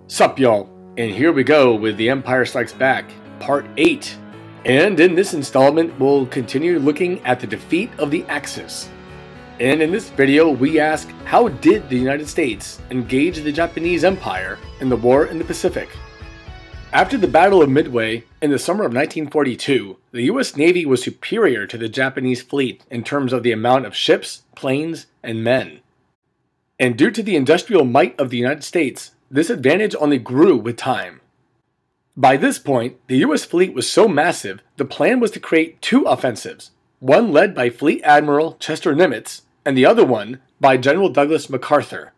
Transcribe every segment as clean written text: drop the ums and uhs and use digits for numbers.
Sup y'all, and here we go with The Empire Strikes Back, Part 8. And in this installment, we'll continue looking at the defeat of the Axis. And in this video, we ask, how did the United States engage the Japanese Empire in the war in the Pacific? After the Battle of Midway, in the summer of 1942, the US Navy was superior to the Japanese fleet in terms of the amount of ships, planes, and men. And due to the industrial might of the United States, this advantage only grew with time. By this point, the US fleet was so massive, the plan was to create two offensives, one led by Fleet Admiral Chester Nimitz, and the other one by General Douglas MacArthur.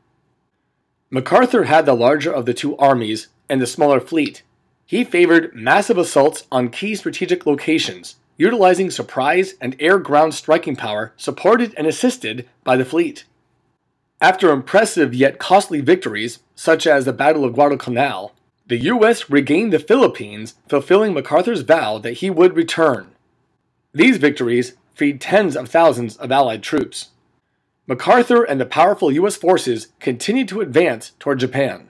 MacArthur had the larger of the two armies and the smaller fleet. He favored massive assaults on key strategic locations, utilizing surprise and air-ground striking power supported and assisted by the fleet. After impressive yet costly victories, such as the Battle of Guadalcanal, the US regained the Philippines, fulfilling MacArthur's vow that he would return. These victories freed tens of thousands of Allied troops. MacArthur and the powerful US forces continued to advance toward Japan.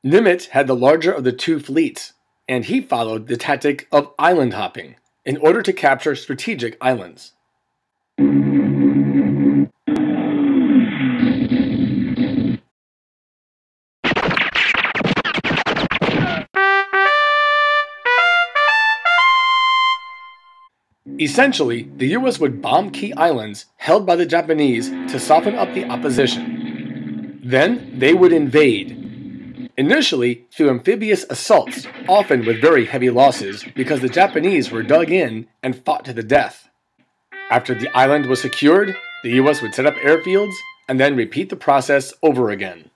Nimitz had the larger of the two fleets, and he followed the tactic of island hopping in order to capture strategic islands. Essentially, the US would bomb key islands held by the Japanese to soften up the opposition. Then they would invade. Initially through amphibious assaults, often with very heavy losses because the Japanese were dug in and fought to the death. After the island was secured, the US would set up airfields and then repeat the process over again.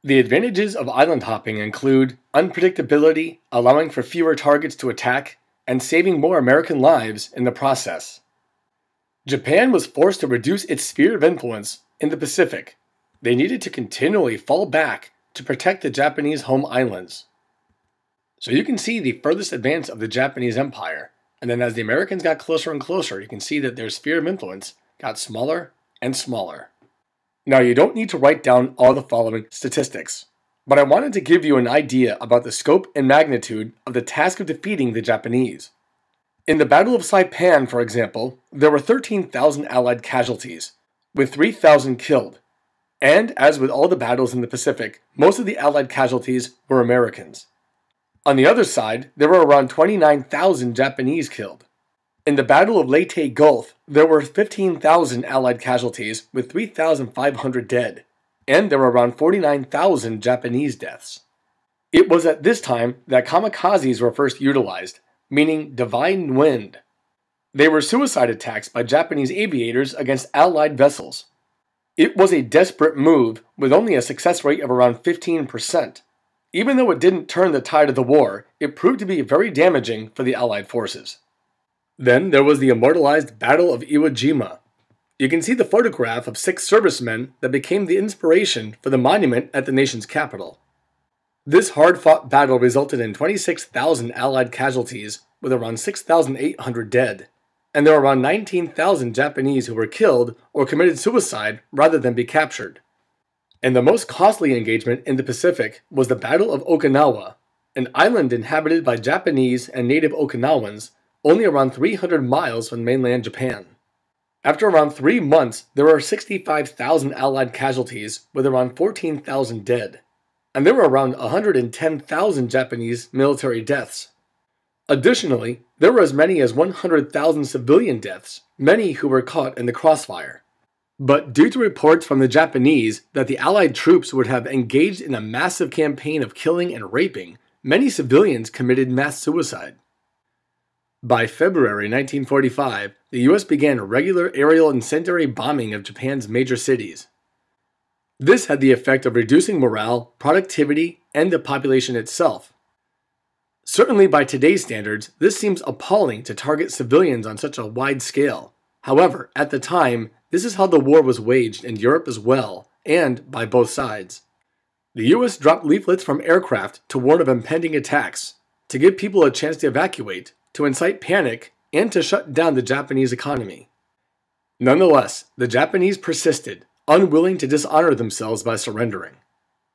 The advantages of island hopping include unpredictability, allowing for fewer targets to attack, and saving more American lives in the process. Japan was forced to reduce its sphere of influence in the Pacific. They needed to continually fall back to protect the Japanese home islands. So you can see the furthest advance of the Japanese Empire, and then as the Americans got closer and closer, you can see that their sphere of influence got smaller and smaller. Now you don't need to write down all the following statistics, but I wanted to give you an idea about the scope and magnitude of the task of defeating the Japanese. In the Battle of Saipan, for example, there were 13,000 Allied casualties, with 3,000 killed. And as with all the battles in the Pacific, most of the Allied casualties were Americans. On the other side, there were around 29,000 Japanese killed. In the Battle of Leyte Gulf, there were 15,000 Allied casualties, with 3,500 dead. And there were around 49,000 Japanese deaths. It was at this time that kamikazes were first utilized, meaning divine wind. They were suicide attacks by Japanese aviators against Allied vessels. It was a desperate move with only a success rate of around 15%. Even though it didn't turn the tide of the war, it proved to be very damaging for the Allied forces. Then there was the immortalized Battle of Iwo Jima. You can see the photograph of 6 servicemen that became the inspiration for the monument at the nation's capital. This hard-fought battle resulted in 26,000 Allied casualties with around 6,800 dead, and there were around 19,000 Japanese who were killed or committed suicide rather than be captured. And the most costly engagement in the Pacific was the Battle of Okinawa, an island inhabited by Japanese and native Okinawans only around 300 miles from mainland Japan. After around 3 months, there were 65,000 Allied casualties with around 14,000 dead, and there were around 110,000 Japanese military deaths. Additionally, there were as many as 100,000 civilian deaths, many who were caught in the crossfire. But due to reports from the Japanese that the Allied troops would have engaged in a massive campaign of killing and raping, many civilians committed mass suicide. By February 1945, the US began regular aerial incendiary bombing of Japan's major cities. This had the effect of reducing morale, productivity, and the population itself. Certainly by today's standards, this seems appalling to target civilians on such a wide scale. However, at the time, this is how the war was waged in Europe as well, and by both sides. The US dropped leaflets from aircraft to warn of impending attacks, to give people a chance to evacuate, to incite panic, and to shut down the Japanese economy. Nonetheless, the Japanese persisted, unwilling to dishonor themselves by surrendering.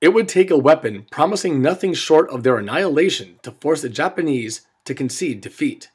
It would take a weapon promising nothing short of their annihilation to force the Japanese to concede defeat.